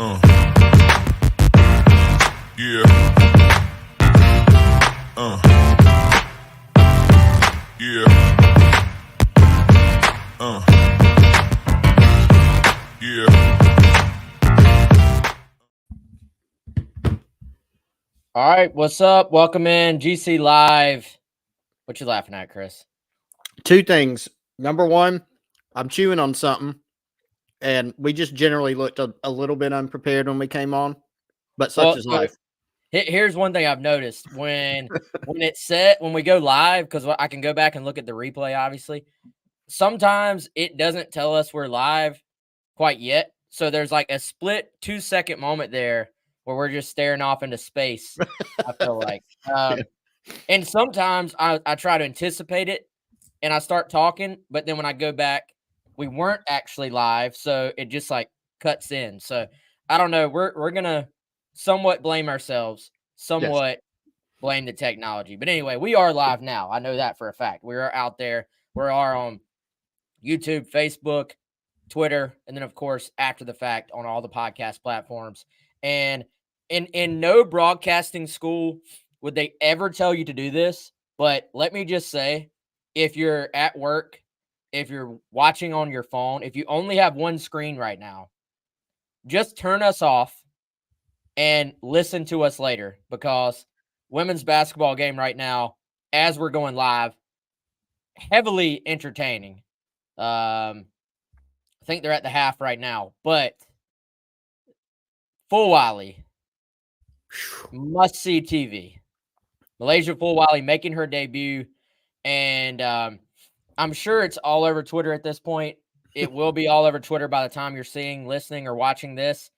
Yeah. Yeah. Yeah. All right, what's up? Welcome in GC Live. What you laughing at, Chris? Two things. Number one, I'm chewing on something, and we just generally looked a little bit unprepared when we came on, but such is life. Here's one thing I've noticed when we go live, because I can go back and look at the replay, obviously. Sometimes it doesn't tell us we're live quite yet. So there's like a split 2-second moment there where we're just staring off into space, I feel like. And sometimes I try to anticipate it and I start talking, but then when I go back, we weren't actually live, so it just like cuts in. So I don't know. We're gonna somewhat blame ourselves, somewhat blame the technology. But anyway, we are live now. I know that for a fact. We are out there. We are on YouTube, Facebook, Twitter, and then of course after the fact on all the podcast platforms. And in no broadcasting school would they ever tell you to do this, but let me just say, if you're at work, if you're watching on your phone, if you only have one screen right now, just turn us off and listen to us later, because women's basketball game right now, as we're going live, heavily entertaining. I think they're at the half right now, but Fulwiley, must-see TV. Malaysia Fulwiley making her debut, and I'm sure it's all over Twitter at this point. It will be all over Twitter by the time you're seeing, listening, or watching this.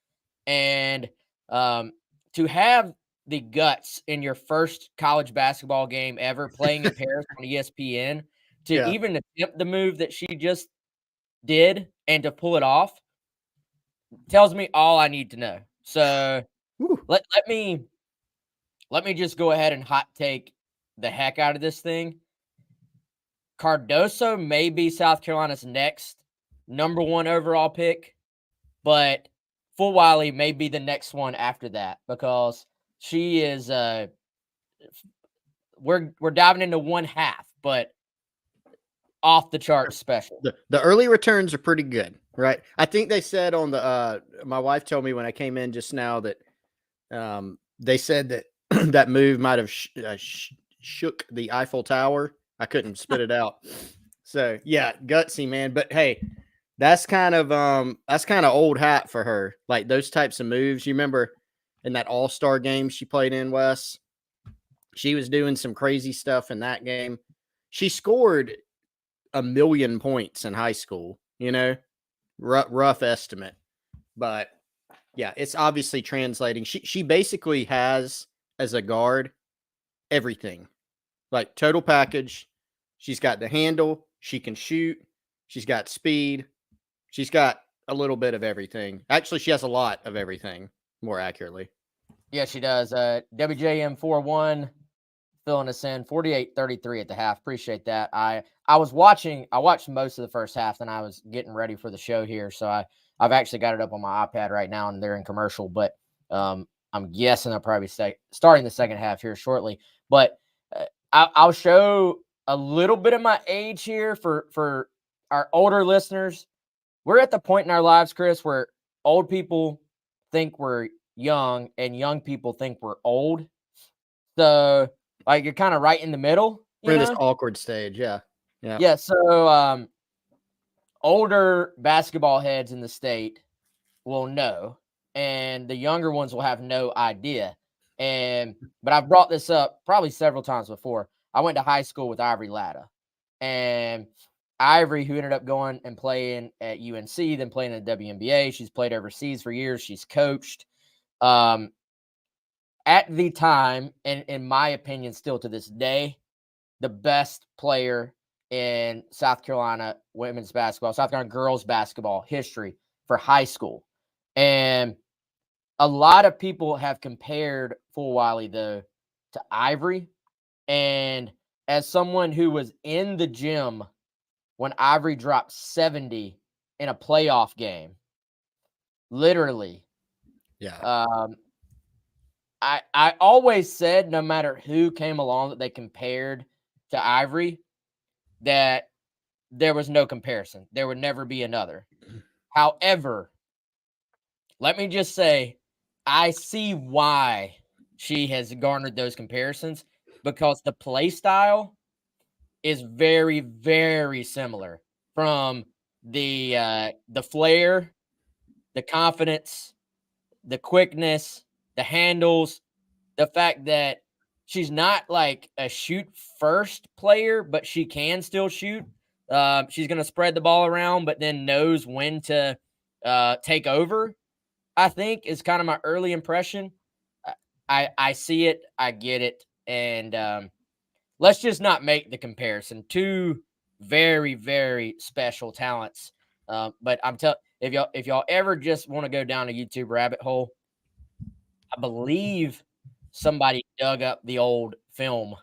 And to have the guts in your first college basketball game ever, playing in Paris on ESPN, to even attempt the move that she just did and to pull it off, tells me all I need to know. So let me just go ahead and hot take the heck out of this thing. Cardoso may be South Carolina's next #1 overall pick, but Fulwiley may be the next one after that, because she is we're diving into one half, but off the chart special. The early returns are pretty good, right? I think they said on the my wife told me when I came in just now that they said that that move might have shook the Eiffel Tower. I couldn't spit it out. So yeah, gutsy, man. But hey, that's kind of old hat for her. Like those types of moves. You remember in that All-Star game she played in, Wes? She was doing some crazy stuff in that game. She scored 1 million points in high school, you know, rough estimate. But yeah, it's obviously translating. She basically has, as a guard, everything. Like total package. She's got the handle. She can shoot. She's got speed. She's got a little bit of everything. Actually, she has a lot of everything, more accurately. Yeah, she does. WJM41 filling us in 48-33 at the half. Appreciate that. I watched most of the first half, and I was getting ready for the show here. So I've actually got it up on my iPad right now, and they're in commercial, but I'm guessing they'll probably starting the second half here shortly. But I'll show a little bit of my age here for our older listeners. We're at the point in our lives, Chris, where old people think we're young and young people think we're old. So like you're kind of right in the middle. We're in this awkward stage, yeah. Yeah. So older basketball heads in the state will know, and the younger ones will have no idea. But I've brought this up probably several times before. I went to high school with Ivory Latta, and Ivory, who ended up going and playing at UNC, then playing in the WNBA. She's played overseas for years. She's coached. At the time, and in my opinion, still to this day, the best player in South Carolina women's basketball, South Carolina girls basketball history for high school. And a lot of people have compared Fulwiley, though, to Ivory. And as someone who was in the gym when Ivory dropped 70 in a playoff game, literally Yeah. I always said no matter who came along that they compared to Ivory, that there was no comparison. There would never be another. However, let me just say, I see why she has garnered those comparisons, because the play style is very, very similar, from the flair, the confidence, the quickness, the handles, the fact that she's not like a shoot first player, but she can still shoot. She's going to spread the ball around, but then knows when to take over, I think, is kind of my early impression. I see it, I get it, and let's just not make the comparison. Two very, very special talents. But I'm telling, if y'all ever just want to go down a YouTube rabbit hole, I believe somebody dug up the old film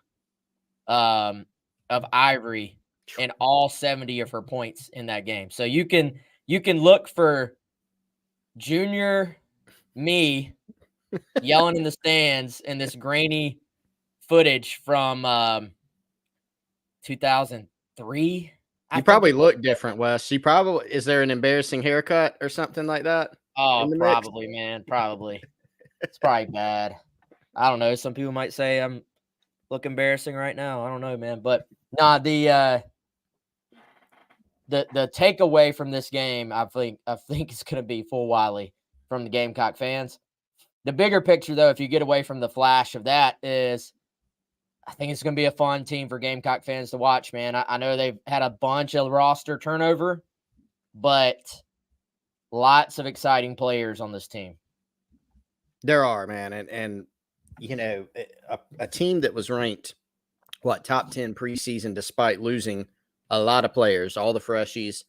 of Ivory and all 70 of her points in that game. So you can look for junior me yelling in the stands in this grainy footage from 2003. You probably look different, Wes. You probably, is there an embarrassing haircut or something like that in Oh, the mix? probably, man. Probably. It's probably bad. I don't know. Some people might say I'm look embarrassing right now. I don't know, man. But nah, the takeaway from this game, I think it's gonna be full Wiley from the Gamecock fans. The bigger picture, though, if you get away from the flash of that, is I think it's going to be a fun team for Gamecock fans to watch, man. I know they've had a bunch of roster turnover, but lots of exciting players on this team. There are, man. And you know, a team that was ranked, top 10 preseason, despite losing a lot of players, all the freshies.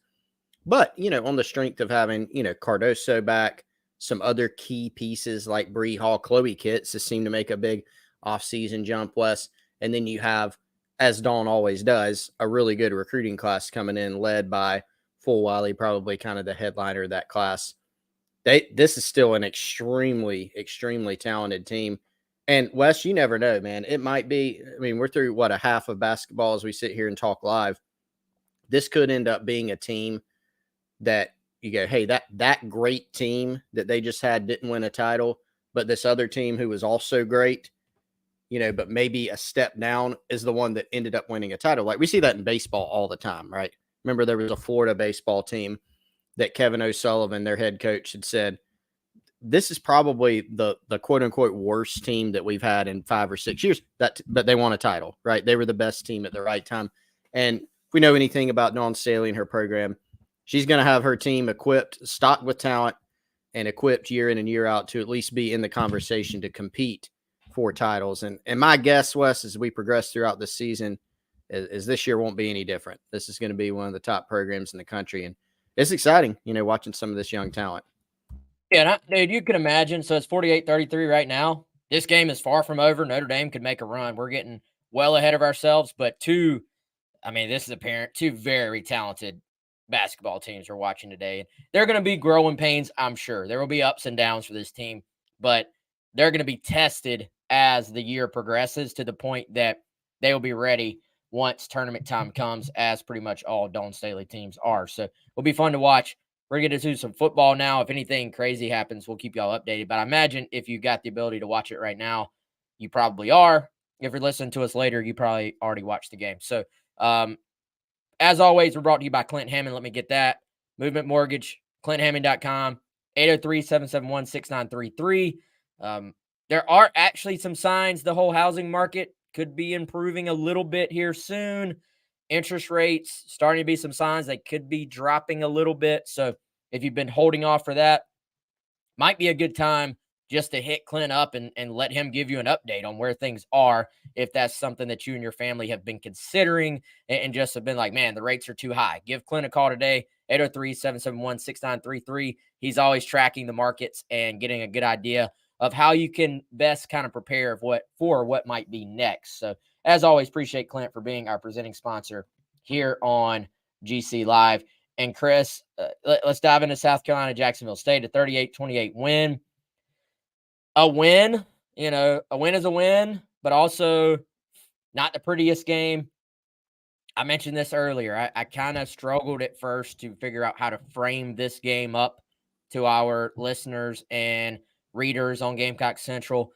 But, you know, on the strength of having, you know, Cardoso back, some other key pieces like Bree Hall, Chloe Kitts has seemed to make a big offseason jump, Wes. And then you have, as Dawn always does, a really good recruiting class coming in, led by Full Wiley, probably kind of the headliner of that class. This is still an extremely, extremely talented team. And Wes, you never know, man. It might be, I mean, we're through a half of basketball as we sit here and talk live. This could end up being a team that you go, hey, that great team that they just had didn't win a title, but this other team who was also great, you know, but maybe a step down, is the one that ended up winning a title. Like we see that in baseball all the time, right? Remember, there was a Florida baseball team that Kevin O'Sullivan, their head coach, had said, this is probably the quote unquote worst team that we've had in 5 or 6 years, but they won a title, right? They were the best team at the right time. And if we know anything about Dawn Staley and her program, she's going to have her team equipped, stocked with talent, and equipped year in and year out to at least be in the conversation to compete for titles. And my guess, Wes, as we progress throughout the season, is this year won't be any different. This is going to be one of the top programs in the country. And it's exciting, you know, watching some of this young talent. Yeah, dude, you can imagine. So it's 48-33 right now. This game is far from over. Notre Dame could make a run. We're getting well ahead of ourselves, but this is apparent, two very talented basketball teams we're watching today. They're going to be growing pains, I'm sure. There will be ups and downs for this team, but they're going to be tested as the year progresses, to the point that they will be ready once tournament time comes, as pretty much all Dawn Staley teams are. So it'll be fun to watch. We're going to do some football now. If anything crazy happens, we'll keep y'all updated. But I imagine if you got the ability to watch it right now, you probably are. If you're listening to us later, you probably already watched the game. So, as always, we're brought to you by Clint Hammond. Let me get that. Movement Mortgage, clint.hammond.com, 803-771-6933. There are actually some signs the whole housing market could be improving a little bit here soon. Interest rates starting to be some signs they could be dropping a little bit. So if you've been holding off for that, might be a good time just to hit Clint up and let him give you an update on where things are, if that's something that you and your family have been considering and just have been like, man, the rates are too high. Give Clint a call today, 803-771-6933. He's always tracking the markets and getting a good idea of how you can best kind of prepare for what might be next. So as always, appreciate Clint for being our presenting sponsor here on GC Live. And Chris, let's dive into South Carolina, Jacksonville State, a 38-28 win. a win, a win is a win, but also not the prettiest game. I mentioned this earlier. I kind of struggled at first to figure out how to frame this game up to our listeners and readers on Gamecock Central.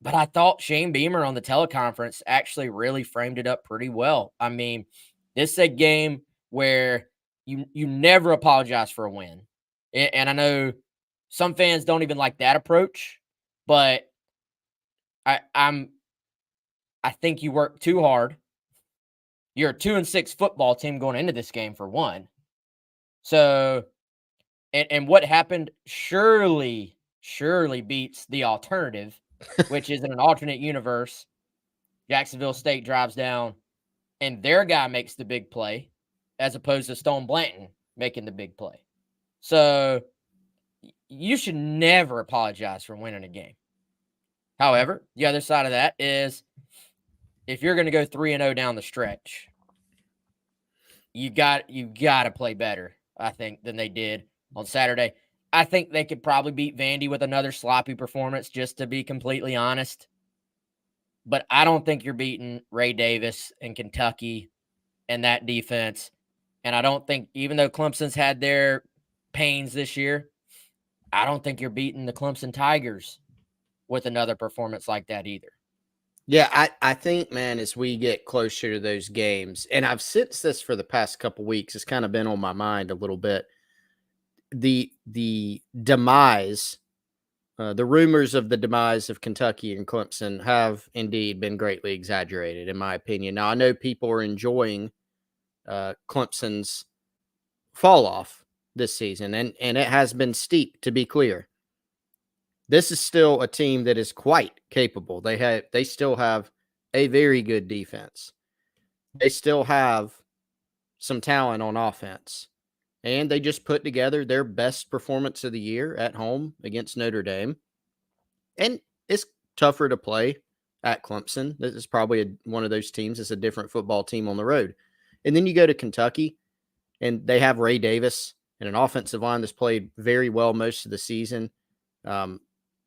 But I thought Shane Beamer on the teleconference actually really framed it up pretty well. I mean, this is a game where you never apologize for a win. And I know some fans don't even like that approach, but I think you work too hard. You're a 2-6 football team going into this game for one. So, and what happened surely beats the alternative, which is in an alternate universe. Jacksonville State drives down and their guy makes the big play as opposed to Stone Blanton making the big play. So you should never apologize for winning a game. However, the other side of that is if you're going to go 3-0 down the stretch, you got to play better, I think, than they did on Saturday. I think they could probably beat Vandy with another sloppy performance, just to be completely honest. But I don't think you're beating Ray Davis and Kentucky and that defense. And I don't think, even though Clemson's had their pains this year, I don't think you're beating the Clemson Tigers with another performance like that either. Yeah, I think, man, as we get closer to those games, and I've sensed this for the past couple weeks, it's kind of been on my mind a little bit. The demise, the rumors of the demise of Kentucky and Clemson have indeed been greatly exaggerated, in my opinion. Now, I know people are enjoying Clemson's fall off this season, and it has been steep, to be clear. This is still a team that is quite capable. They still have a very good defense. They still have some talent on offense. And they just put together their best performance of the year at home against Notre Dame. And it's tougher to play at Clemson. This is probably one of those teams that's a different football team on the road. And then you go to Kentucky, and they have Ray Davis and an offensive line that's played very well most of the season.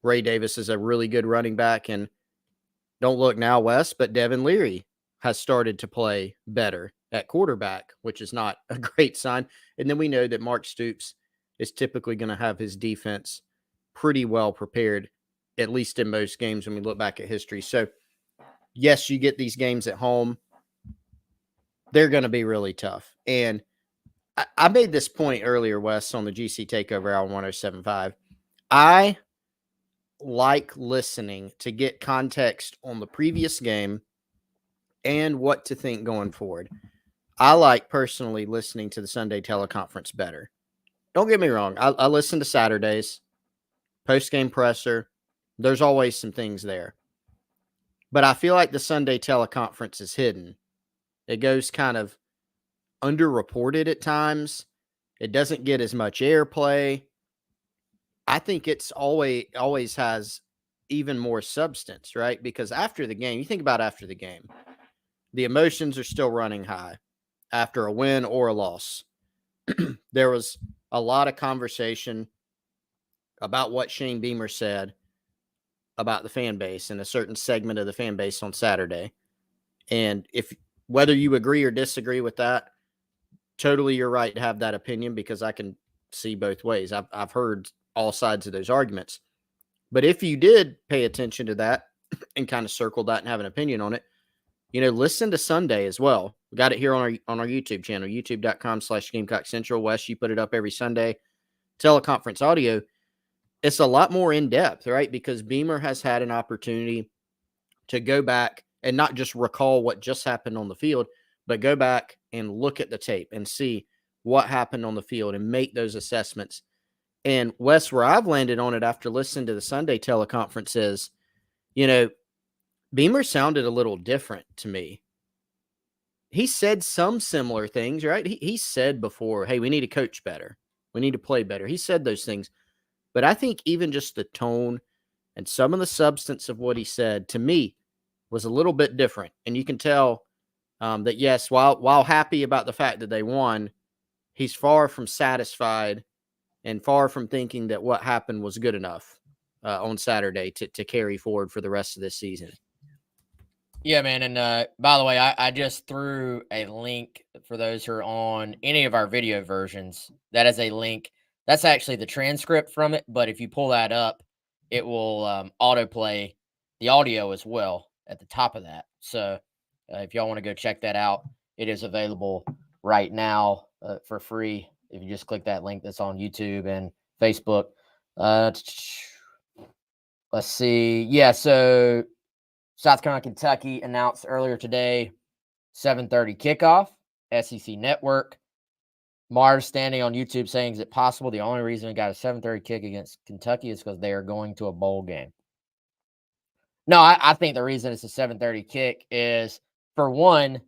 Ray Davis is a really good running back, and don't look now, Wes, but Devin Leary has started to play better at quarterback, which is not a great sign. And then we know that Mark Stoops is typically going to have his defense pretty well prepared, at least in most games when we look back at history. So, yes, you get these games at home. They're going to be really tough. And I made this point earlier, Wes, on the GC Takeover Hour 107.5. I like listening to get context on the previous game and what to think going forward. I like personally listening to the Sunday teleconference better. Don't get me wrong. I listen to Saturdays, post-game presser. There's always some things there. But I feel like the Sunday teleconference is hidden. It goes kind of underreported at times. It doesn't get as much airplay. I think it's always has even more substance, right? Because after the game, you think about after the game, the emotions are still running high after a win or a loss. There was a lot of conversation about what Shane Beamer said about the fan base and a certain segment of the fan base on Saturday. And whether you agree or disagree with that, totally you're right to have that opinion, because I can see both ways. I've heard all sides of those arguments. But if you did pay attention to that and kind of circle that and have an opinion on it, listen to Sunday as well. We got it here on our YouTube channel, youtube.com/Gamecock Central. Wes, you put it up every Sunday. Teleconference audio. It's a lot more in depth, right? Because Beamer has had an opportunity to go back and not just recall what just happened on the field, but go back and look at the tape and see what happened on the field and make those assessments. And Wes, where I've landed on it after listening to the Sunday teleconference is, Beamer sounded a little different to me. He said some similar things, right? He said before, hey, we need to coach better. We need to play better. He said those things. But I think even just the tone and some of the substance of what he said, to me, was a little bit different. And you can tell that, yes, while happy about the fact that they won, he's far from satisfied and far from thinking that what happened was good enough. on Saturday to carry forward for the rest of this season. Yeah, man. And by the way, I just threw a link for those who are on any of our video versions. That is a link. That's actually the transcript from it. But if you pull that up, it will autoplay the audio as well at the top of that. So if y'all want to go check that out, it is available right now for free. If you just click that link that's on YouTube and Facebook. Let's see. Yeah, so South Carolina, Kentucky announced earlier today, 7:30 kickoff, SEC Network. Mars standing on YouTube saying, is it possible the only reason we got a 7:30 kick against Kentucky is because they are going to a bowl game? No, I think the reason it's a 7:30 kick is, for one,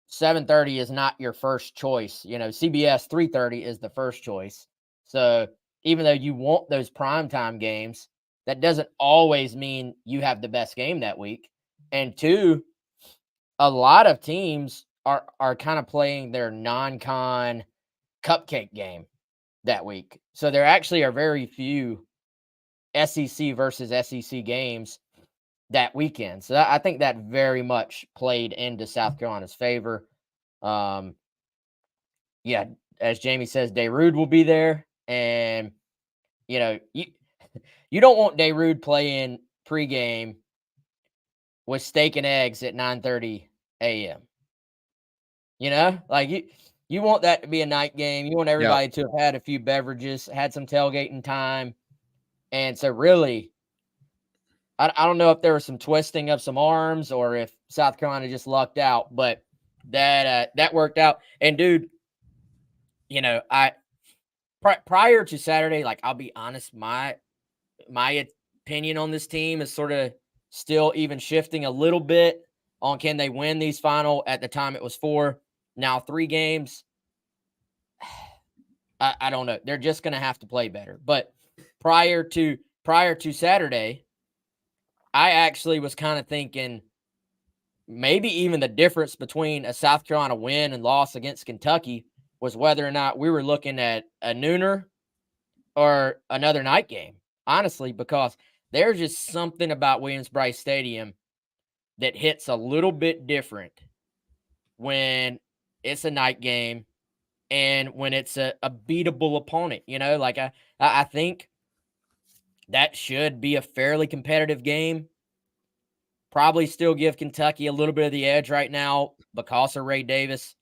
7:30 is not your first choice. CBS 3:30 is the first choice. So even though you want those primetime games, that doesn't always mean you have the best game that week. And two, a lot of teams are kind of playing their non-con cupcake game that week. So there actually are very few SEC versus SEC games that weekend. So I think that very much played into South Carolina's favor. Yeah, as Jamie says, Darude will be there. And, you don't want Darude playing pregame with steak and eggs at 9:30 a.m. Like you want that to be a night game. You want everybody to have had a few beverages, had some tailgating time. And so really, I don't know if there was some twisting of some arms or if South Carolina just lucked out, but that worked out. And dude, prior to Saturday, like, I'll be honest, my opinion on this team is sort of still even shifting a little bit on can they win these final. At the time it was 4, now 3 games. I don't know. They're just going to have to play better. But prior to Saturday, I actually was kind of thinking maybe even the difference between a South Carolina win and loss against Kentucky was whether or not we were looking at a nooner or another night game, honestly, because there's just something about Williams-Brice Stadium that hits a little bit different when it's a night game and when it's a beatable opponent. Like I think that should be a fairly competitive game. Probably still give Kentucky a little bit of the edge right now because of Ray Davis.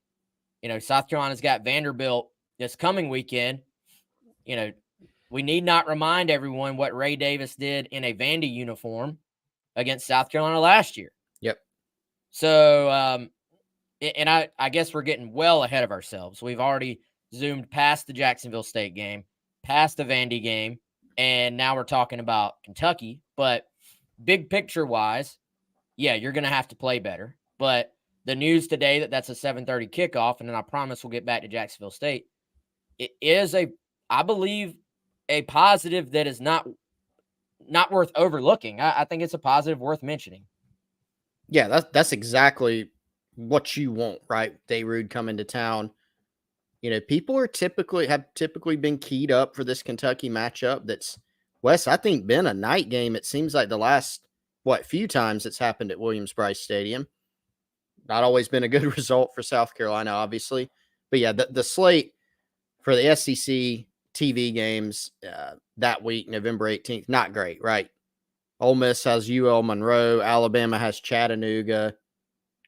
South Carolina's got Vanderbilt this coming weekend. We need not remind everyone what Ray Davis did in a Vandy uniform against South Carolina last year. Yep. So, and I guess we're getting well ahead of ourselves. We've already zoomed past the Jacksonville State game, past the Vandy game, and now we're talking about Kentucky. But big picture wise, yeah, you're going to have to play better. But the news today that's a 7:30 kickoff, and then I promise we'll get back to Jacksonville State. It is I believe, a positive that is not worth overlooking. I think it's a positive worth mentioning. Yeah, that's exactly what you want, right? Darude coming to town. People have typically been keyed up for this Kentucky matchup. That's, Wes, I think, been a night game. It seems like the last few times it's happened at Williams-Brice Stadium. Not always been a good result for South Carolina, obviously. But yeah, the slate for the SEC TV games that week, November 18th, not great, right? Ole Miss has UL Monroe, Alabama has Chattanooga,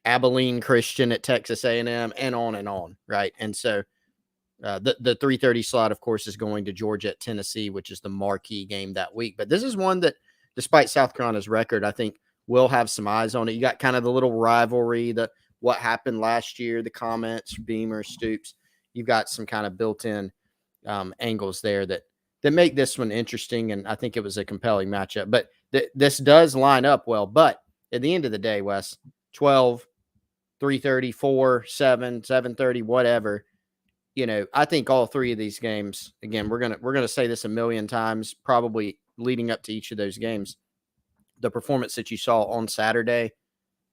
Abilene Christian at Texas A&M, and on, right? And so the 3:30 slot, of course, is going to Georgia at Tennessee, which is the marquee game that week. But this is one that, despite South Carolina's record, I think will have some eyes on it. You got kind of the little rivalry, what happened last year, the comments, Beamer, Stoops. You've got some kind of built-in angles there that make this one interesting, and I think it was a compelling matchup. But this does line up well. But at the end of the day, Wes, 12, 3:30, 4, 7, 7:30, whatever. I think all three of these games, again, we're gonna say this a million times, probably leading up to each of those games. The performance that you saw on Saturday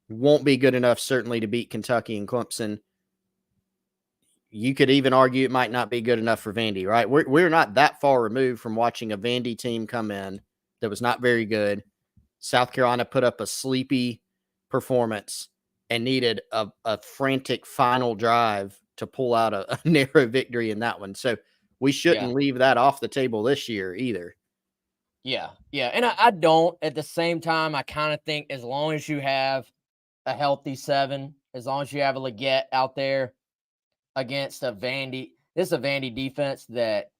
won't be good enough, certainly, to beat Kentucky and Clemson. You could even argue it might not be good enough for Vandy, right? We're not that far removed from watching a Vandy team come in that was not very good. South Carolina put up a sleepy performance and needed a frantic final drive to pull out a narrow victory in that one. So we shouldn't leave that off the table this year either. Yeah. And I don't. At the same time, I kind of think as long as you have a healthy 7, as long as you have a Luedecke out there against a Vandy, this is a Vandy defense that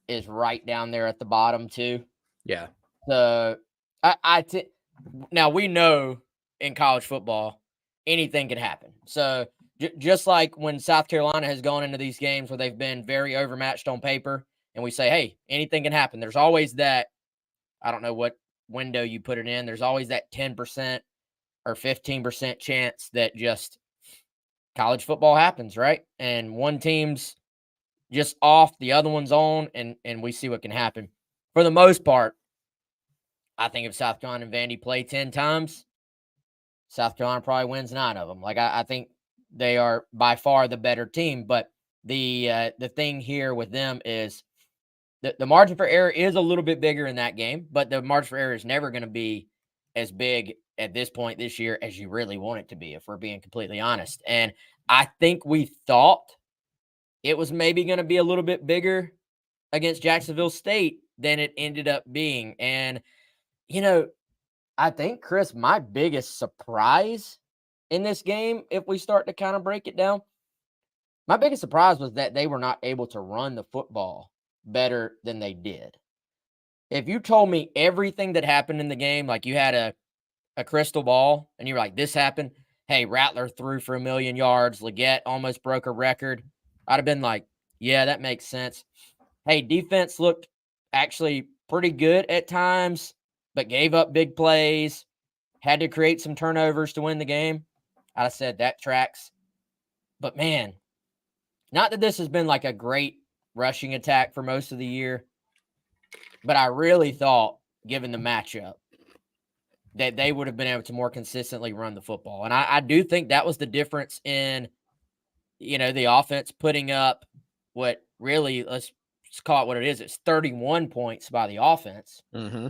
is right down there at the bottom too. Yeah. So now we know in college football, anything can happen. So just like when South Carolina has gone into these games where they've been very overmatched on paper, and we say, hey, anything can happen. There's always that, I don't know what window you put it in. There's always that 10% or 15% chance that just college football happens, right? And one team's just off, the other one's on, and we see what can happen. For the most part, I think if South Carolina and Vandy play 10 times, South Carolina probably wins 9 of them. Like I think they are by far the better team. But the thing here with them is the margin for error is a little bit bigger in that game, but the margin for error is never going to be as big at this point this year as you really want it to be, if we're being completely honest. And I think we thought it was maybe going to be a little bit bigger against Jacksonville State than it ended up being. And, I think, Chris, my biggest surprise in this game, if we start to kind of break it down, my biggest surprise was that they were not able to run the football better than they did. If you told me everything that happened in the game, like you had a crystal ball and you were like, this happened, hey, Rattler threw for 1,000,000 yards, Luedecke almost broke a record, I'd have been like, yeah, that makes sense. Hey, defense looked actually pretty good at times, but gave up big plays, had to create some turnovers to win the game. I said that tracks. But man, not that this has been like a great rushing attack for most of the year, but I really thought, given the matchup, that they would have been able to more consistently run the football. And I do think that was the difference in, the offense putting up what really, let's call it what it is. It's 31 points by the offense. Mm-hmm.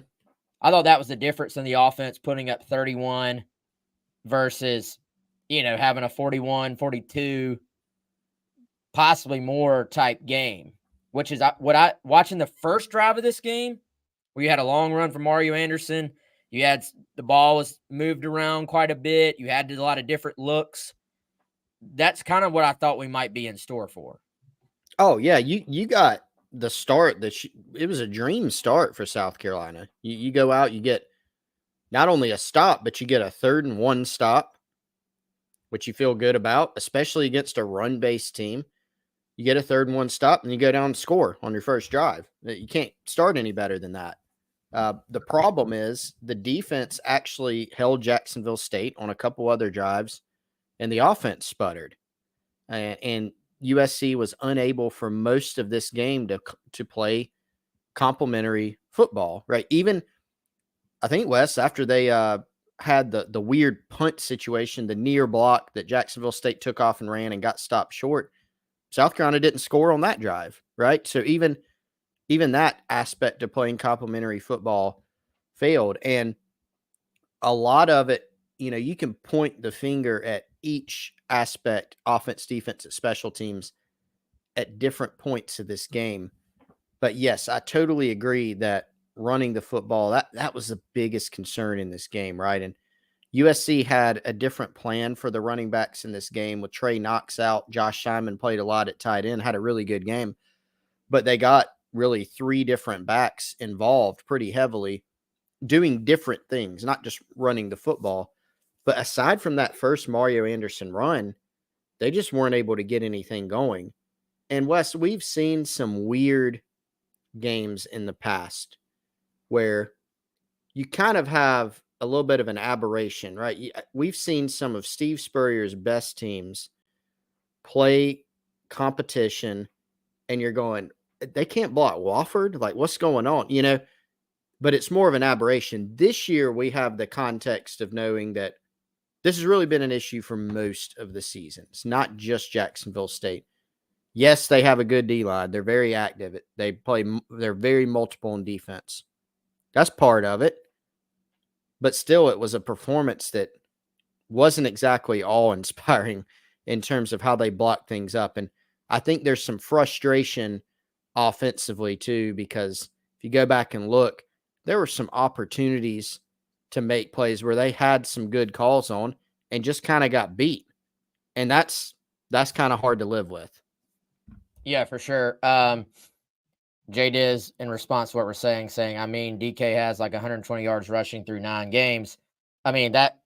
I thought that was the difference in the offense putting up 31 versus, having a 41, 42, possibly more type game, which is what watching the first drive of this game, where you had a long run from Mario Anderson. You had the ball was moved around quite a bit. You had a lot of different looks. That's kind of what I thought we might be in store for. Oh yeah, you got the start that it was a dream start for South Carolina. You go out, you get not only a stop, but you get a 3rd and 1 stop, which you feel good about, especially against a run-based team. You get a 3rd and 1 stop, and you go down and score on your first drive. You can't start any better than that. The problem is the defense actually held Jacksonville State on a couple other drives, and the offense sputtered. And USC was unable for most of this game to play complementary football, right? Even, I think, Wes, after they had the weird punt situation, the near block that Jacksonville State took off and ran and got stopped short, South Carolina didn't score on that drive, right? So even that aspect of playing complementary football failed. And a lot of it, you can point the finger at each aspect, offense, defense, and special teams, at different points of this game. But yes, I totally agree that running the football, that was the biggest concern in this game, right? And USC had a different plan for the running backs in this game with Trey Knox out. Josh Simon played a lot at tight end, had a really good game. But they got really 3 different backs involved pretty heavily, doing different things, not just running the football. But aside from that first Mario Anderson run, they just weren't able to get anything going. And Wes, we've seen some weird games in the past where you kind of have a little bit of an aberration, right? We've seen some of Steve Spurrier's best teams play competition, and you're going, they can't block Wofford? Like, what's going on? But it's more of an aberration. This year, we have the context of knowing that this has really been an issue for most of the season. It's not just Jacksonville State. Yes, they have a good D-line. They're very active. They're very multiple in defense. That's part of it. But still, it was a performance that wasn't exactly awe-inspiring in terms of how they blocked things up. And I think there's some frustration offensively too, because if you go back and look, there were some opportunities to make plays where they had some good calls on and just kind of got beat. And that's kind of hard to live with. Yeah, for sure. Jay Diz, in response to what we're saying, I mean, DK has like 120 yards rushing through 9 games. I mean, that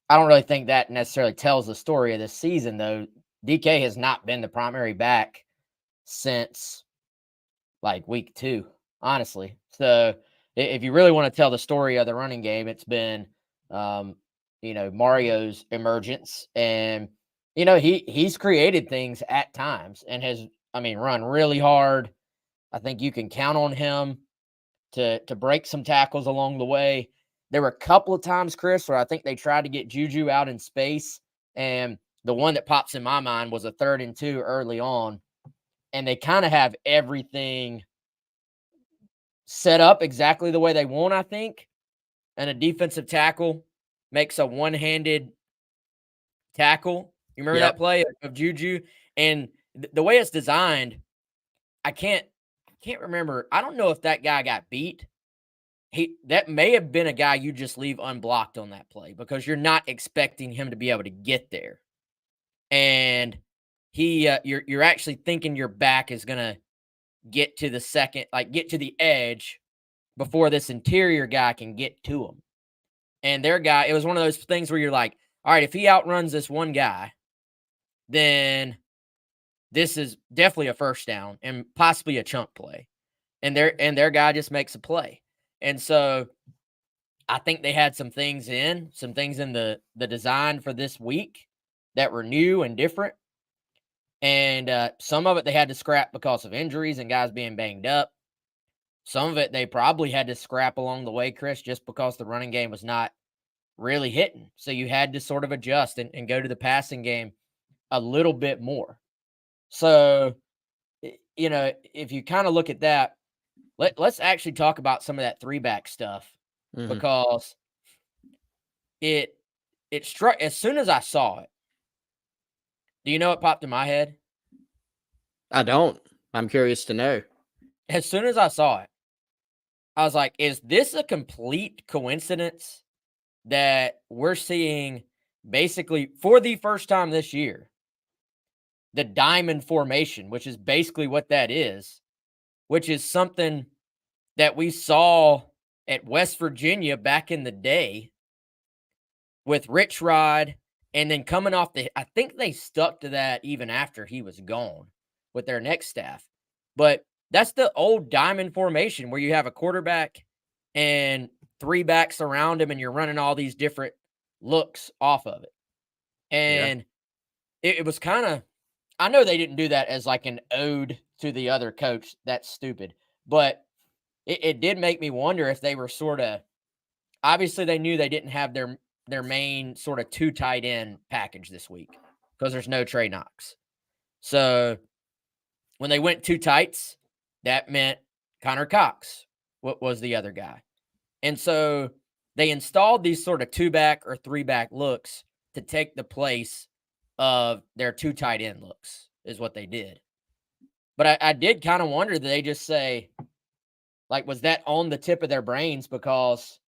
I don't really think that necessarily tells the story of this season, though. DK has not been the primary back since like week 2, honestly. So if you really want to tell the story of the running game, it's been, Mario's emergence, and he's created things at times and has, run really hard. I think you can count on him to break some tackles along the way. There were a couple of times, Chris, where I think they tried to get Juju out in space, and the one that pops in my mind was a 3rd and 2 early on, and they kind of have everything set up exactly the way they want, I think, and a defensive tackle makes a one-handed tackle. You remember that play of Juju? And the way it's designed, I can't remember. I don't know if that guy got beat. That may have been a guy you just leave unblocked on that play because you're not expecting him to be able to get there. And you're actually thinking your back is going to get to the second, like get to the edge before this interior guy can get to him. And their guy, it was one of those things where you're like, all right, if he outruns this one guy, then this is definitely a first down and possibly a chunk play. And their guy just makes a play. And so I think they had some things in the design for this week that were new and different. And some of it they had to scrap because of injuries and guys being banged up. Some of it they probably had to scrap along the way, Chris, just because the running game was not really hitting. So you had to sort of adjust and go to the passing game a little bit more. So, if you kind of look at that, let's actually talk about some of that 3-back stuff because it struck as soon as I saw it. Do you know what popped in my head? I don't. I'm curious to know. As soon as I saw it, I was like, is this a complete coincidence that we're seeing basically for the first time this year the diamond formation, which is basically what that is, which is something that we saw at West Virginia back in the day with Rich Rod, and then coming off I think they stuck to that even after he was gone with their next staff. But that's the old diamond formation where you have a quarterback and 3 backs around him and you're running all these different looks off of it. And it was kind of, I know they didn't do that as like an ode to the other coach. That's stupid. But it did make me wonder if they were sort of, obviously they knew they didn't have their main sort of 2 tight end package this week because there's no Trey Knox. So when they went 2 tights, that meant Connor Cox was the other guy. And so they installed these sort of 2-back or 3-back looks to take the place of their 2 tight end looks is what they did. But I did kind of wonder, did they just say, like, was that on the tip of their brains because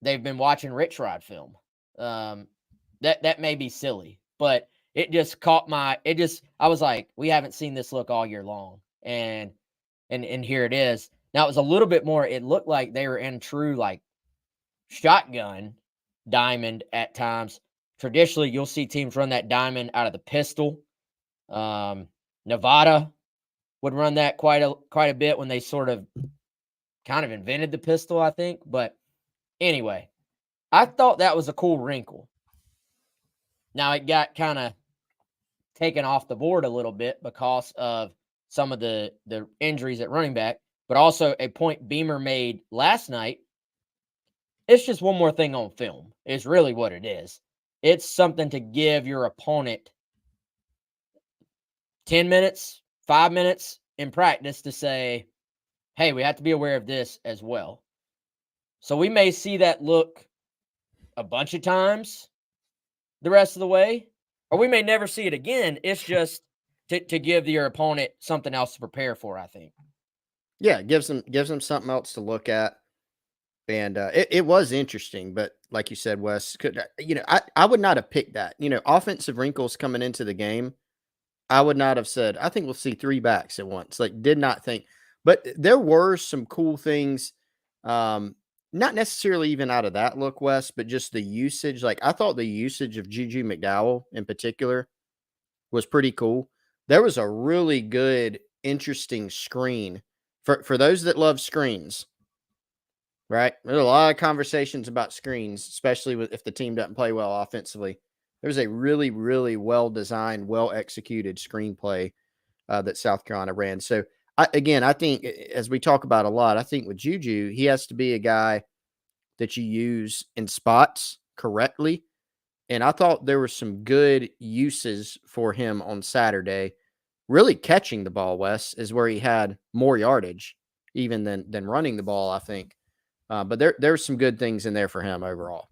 they've been watching Rich Rod film? That may be silly, but it just caught I was like, we haven't seen this look all year long. And here it is. Now it was a little bit more, it looked like they were in true like shotgun diamond at times. Traditionally, you'll see teams run that diamond out of the pistol. Nevada would run that quite a bit when they sort of kind of invented the pistol, I think. But anyway, I thought that was a cool wrinkle. Now it got kind of taken off the board a little bit because of some of the injuries at running back, but also a point Beamer made last night. It's just one more thing on film is really what it is. It's something to give your opponent 10 minutes, 5 minutes in practice to say, hey, we have to be aware of this as well. So we may see that look a bunch of times the rest of the way, or we may never see it again. It's just to give your opponent something else to prepare for, I think. Yeah, it gives them something else to look at. And it was interesting, but like you said, Wes, I would not have picked that. Offensive wrinkles coming into the game. I would not have said, I think we'll see 3 backs at once. Like, did not think. But there were some cool things, not necessarily even out of that look, Wes, but just the usage. Like, I thought the usage of Juju McDowell in particular was pretty cool. There was a really good, interesting screen for those that love screens, right? There's a lot of conversations about screens, especially if the team doesn't play well offensively. There's a really, really well-designed, well-executed screenplay that South Carolina ran. So, I think, as we talk about a lot, I think with Juju, he has to be a guy that you use in spots correctly. And I thought there were some good uses for him on Saturday. Really catching the ball, Wes, is where he had more yardage even than running the ball, I think. But there's some good things in there for him overall.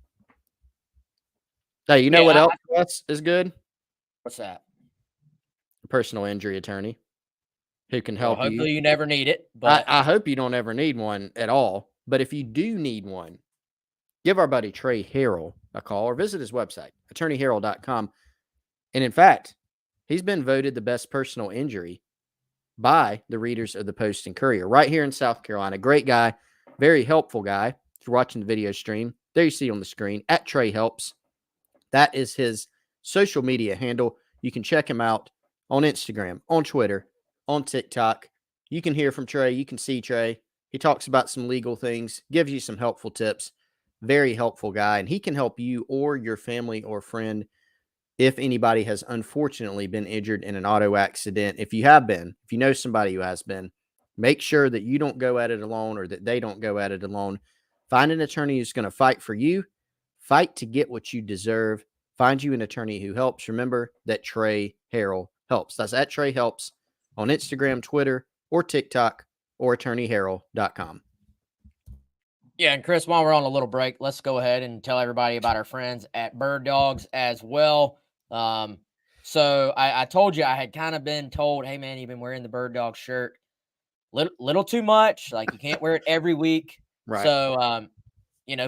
Hey, you know what else, Wes, is good? What's that? A personal injury attorney who can Well, help you. hopefully you never need it, but I hope you don't ever need one at all. But if you do need one, give our buddy Trey Harrell a call or visit his website, attorneyharrell.com. And in fact, he's been voted the best personal injury by the readers of the Post and Courier right here in South Carolina. Great guy, very helpful guy. If you're watching the video stream, there you see on the screen, at Trey Helps. That is his social media handle. You can check him out on Instagram, on Twitter, on TikTok. You can hear from Trey. You can see Trey. He talks about some legal things, gives you some helpful tips. Very helpful guy. And he can help you or your family or friend if anybody has unfortunately been injured in an auto accident. If you have been, if you know somebody who has been, make sure that you don't go at it alone or that they don't go at it alone. Find an attorney who's going to fight for you. Fight to get what you deserve. Find you an attorney who helps. Remember that Trey Harrell helps. That's at Trey Helps on Instagram, Twitter, or TikTok, or attorneyharrell.com. Yeah, and Chris, while we're on a little break, let's go ahead and tell everybody about our friends at Bird Dogs as well. So I told you I had kind of been told, hey man, you've been wearing the Bird Dog shirt little too much. Like you can't wear it every week. Right. So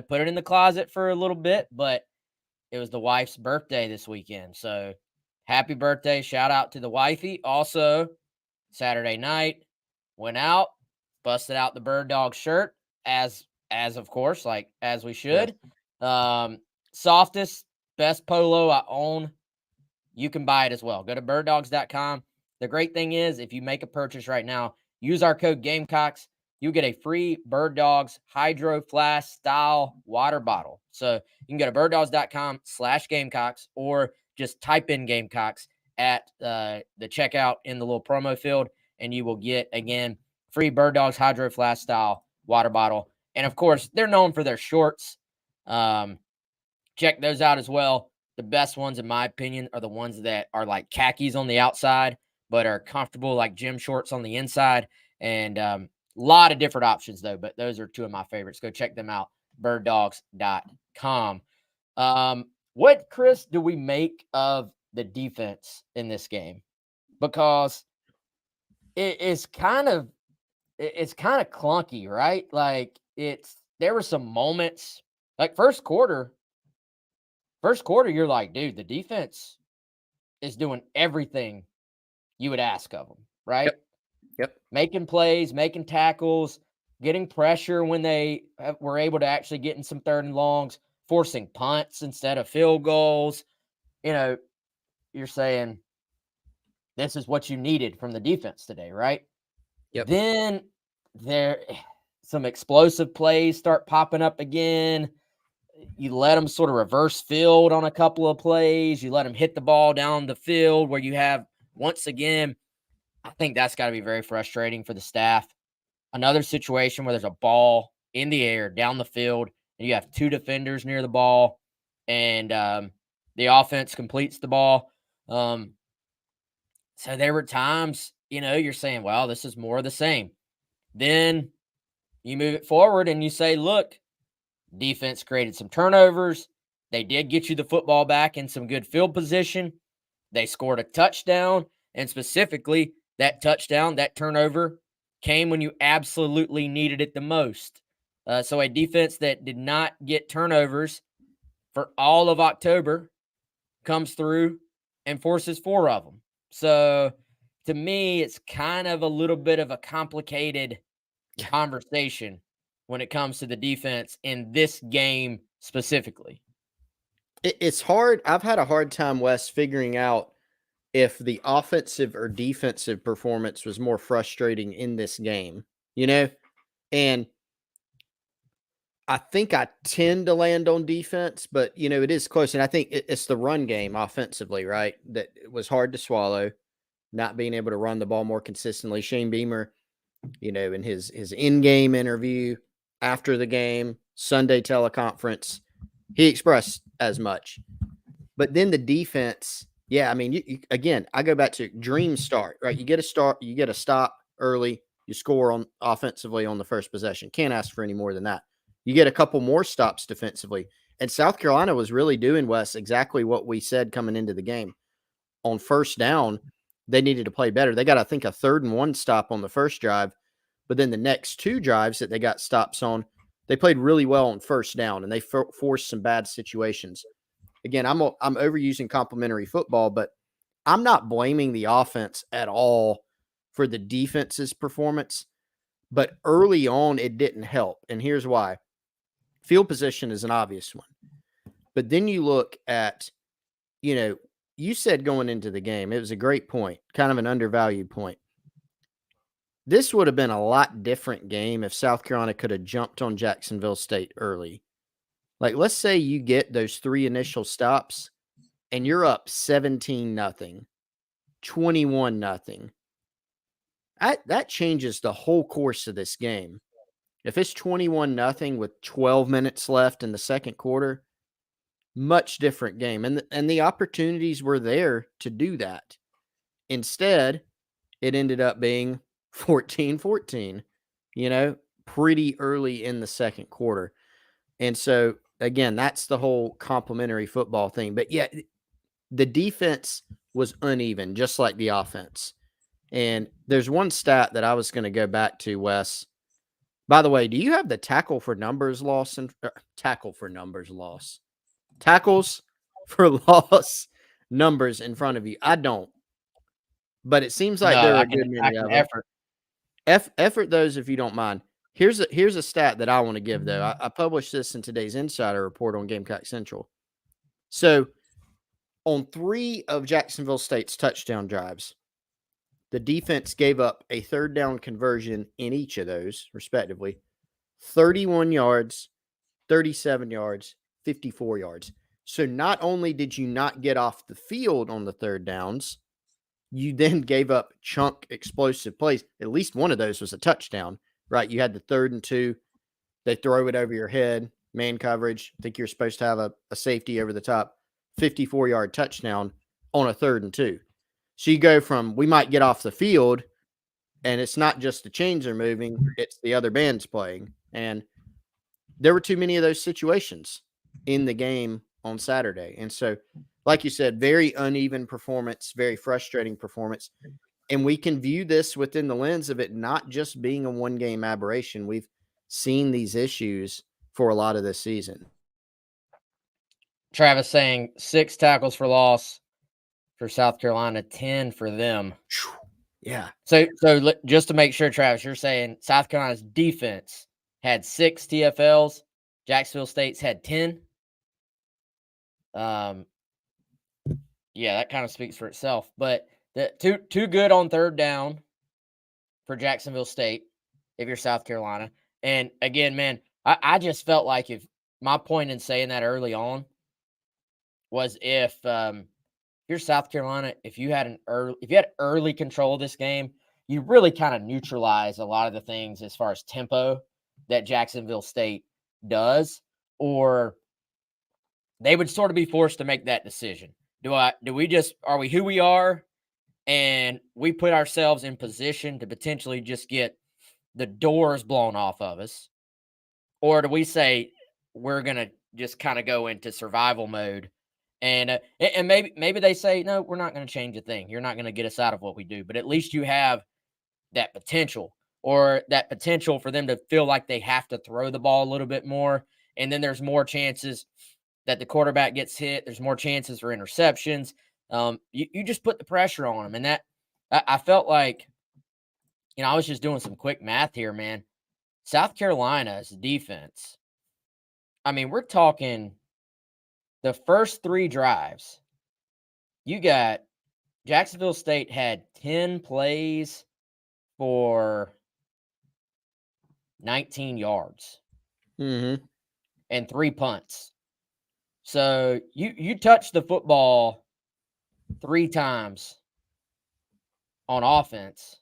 put it in the closet for a little bit, but it was the wife's birthday this weekend. So happy birthday. Shout out to the wifey. Also, Saturday night, went out, busted out the Bird Dog shirt as of course, like as we should. Yes. Softest, best polo I own. You can buy it as well. Go to birddogs.com. The great thing is if you make a purchase right now, use our code Gamecocks, you get a free Bird Dogs Hydro Flask style water bottle. So you can go to birddogs.com/Gamecocks or just type in Gamecocks at the checkout in the little promo field, and you will get, again, free Bird Dogs Hydro Flask style water bottle. And of course, they're known for their shorts. Check those out as well. The best ones, in my opinion, are the ones that are like khakis on the outside, but are comfortable like gym shorts on the inside. And a lot of different options, though, but those are two of my favorites. Go check them out, birddogs.com. What, Chris, do we make of the defense in this game? Because it's kind of clunky, right? Like there were some moments like first quarter, you're like, dude, the defense is doing everything you would ask of them, right? Yep. Making plays, making tackles, getting pressure when they were able to actually get in some third and longs, forcing punts instead of field goals. You're saying this is what you needed from the defense today, right? Yep. Then some explosive plays start popping up again. You let them sort of reverse field on a couple of plays. You let them hit the ball down the field where you have, once again, I think that's got to be very frustrating for the staff. Another situation where there's a ball in the air down the field and you have two defenders near the ball and the offense completes the ball. So there were times, you're saying, well, this is more of the same. Then you move it forward and you say, look, Defense created some turnovers. They did get you the football back in some good field position. They scored a touchdown, and specifically that touchdown, that turnover came when you absolutely needed it the most. So a defense that did not get turnovers for all of October comes through and forces 4 of them. So to me, it's kind of a little bit of a complicated conversation when it comes to the defense in this game specifically. It's hard. I've had a hard time, Wes, figuring out if the offensive or defensive performance was more frustrating in this game, and I think I tend to land on defense, but it is close. And I think it's the run game offensively, right? That it was hard to swallow, not being able to run the ball more consistently. Shane Beamer, in his in-game interview after the game, Sunday teleconference, he expressed as much. But then the defense, yeah, I mean, again, I go back to dream start, right? You get a stop early, you score on offensively on the first possession. Can't ask for any more than that. You get a couple more stops defensively. And South Carolina was really doing, Wes, exactly what we said coming into the game. On first down, they needed to play better. They got, I think, a 3rd and 1 stop on the first drive. But then the next 2 drives that they got stops on, they played really well on first down, and they forced some bad situations. Again, I'm overusing complimentary football, but I'm not blaming the offense at all for the defense's performance. But early on, it didn't help. And here's why. Field position is an obvious one. But then you look at, you said going into the game, it was a great point, kind of an undervalued point. This would have been a lot different game if South Carolina could have jumped on Jacksonville State early. Like, let's say you get those 3 initial stops and you're up 17-0, 21-0. That changes the whole course of this game. If it's 21-0 with 12 minutes left in the second quarter, much different game. And the opportunities were there to do that. Instead, it ended up being 14-14, pretty early in the second quarter. And so, again, that's the whole complimentary football thing. But, yeah, the defense was uneven, just like the offense. And there's one stat that I was going to go back to, Wes. By the way, do you have the tackles for loss numbers in front of you? I don't. But it seems like there are a good many of them. Effort those if you don't mind. Here's a stat that I want to give, though. I published this in today's Insider Report on Gamecock Central. So, on 3 of Jacksonville State's touchdown drives, the defense gave up a 3rd down conversion in each of those, respectively. 31 yards, 37 yards, 54 yards. So not only did you not get off the field on the 3rd downs, you then gave up chunk explosive plays. At least one of those was a touchdown, right? You had the 3rd and 2. They throw it over your head, man coverage. I think you're supposed to have a safety over the top. 54-yard touchdown on a 3rd and 2. So you go from we might get off the field, and it's not just the chains are moving, it's the other band's playing. And there were too many of those situations in the game on Saturday. And so, like you said, very uneven performance, very frustrating performance. And we can view this within the lens of it not just being a one-game aberration. We've seen these issues for a lot of this season. Travis saying 6 tackles for loss for South Carolina, 10 for them. Yeah. So just to make sure, Travis, you're saying South Carolina's defense had 6 TFLs, Jacksonville State's had 10. Yeah, that kind of speaks for itself. But the too good on 3rd down for Jacksonville State if you're South Carolina. And again, man, I just felt like if my point in saying that early on was if you're South Carolina, if you had early control of this game, you really kind of neutralize a lot of the things as far as tempo that Jacksonville State does, or they would sort of be forced to make that decision. Are we who we are, and we put ourselves in position to potentially just get the doors blown off of us? Or do we say, we're going to just kind of go into survival mode. And maybe they say, no, we're not going to change a thing. You're not going to get us out of what we do. But at least you have that potential, or that potential for them to feel like they have to throw the ball a little bit more. And then there's more chances that the quarterback gets hit. There's more chances for interceptions. You just put the pressure on them. And that I felt like, I was just doing some quick math here, man. South Carolina's defense, I mean, we're talking the first 3 drives. You got Jacksonville State had 10 plays for 19 yards Mm-hmm. and 3 punts. So you touched the football 3 times on offense.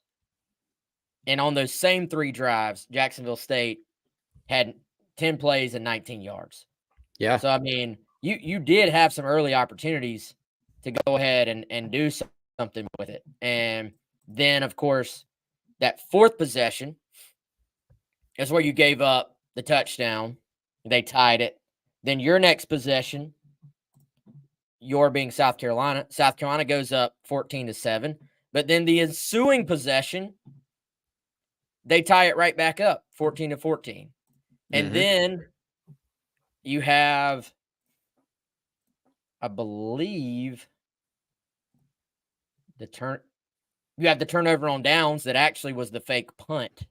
And on those same 3 drives, Jacksonville State had 10 plays and 19 yards. Yeah. So, I mean, you did have some early opportunities to go ahead and do something with it. And then, of course, that 4th possession is where you gave up the touchdown. They tied it. Then your next possession, your being South Carolina goes up 14-7. But then the ensuing possession, they tie it right back up 14-14. And then you have, I believe, you have the turnover on downs that actually was the fake punt.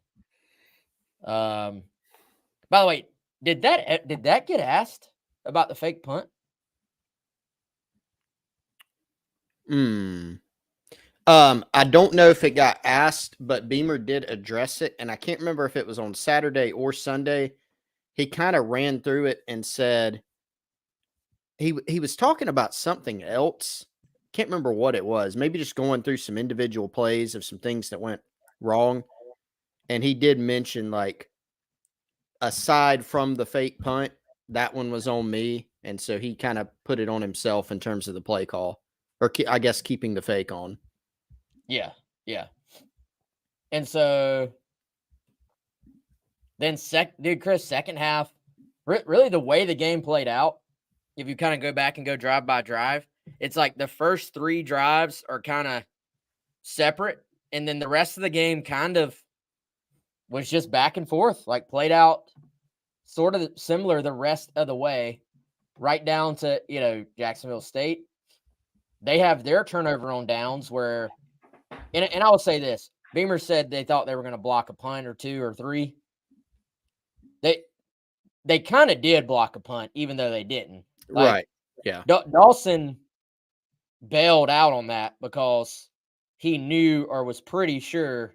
By the way, did that get asked about the fake punt? I don't know if it got asked, but Beamer did address it, and I can't remember if it was on Saturday or Sunday. He kind of ran through it and said he was talking about something else. Can't remember what it was. Maybe just going through some individual plays of some things that went wrong. And he did mention, like, aside from the fake punt, that one was on me. And so he kind of put it on himself in terms of the play call, or I guess keeping the fake on. Yeah. And so then, Chris, second half, really the way the game played out, if you kind of go back and go drive by drive, it's like the first 3 drives are kind of separate. And then the rest of the game kind of was just back and forth, like played out sort of similar the rest of the way, right down to, Jacksonville State. They have their turnover on downs where, and I will say this, Beamer said they thought they were going to block a punt or 2 or 3. They kind of did block a punt, even though they didn't. Like, right. Yeah. Dawson bailed out on that because he knew or was pretty sure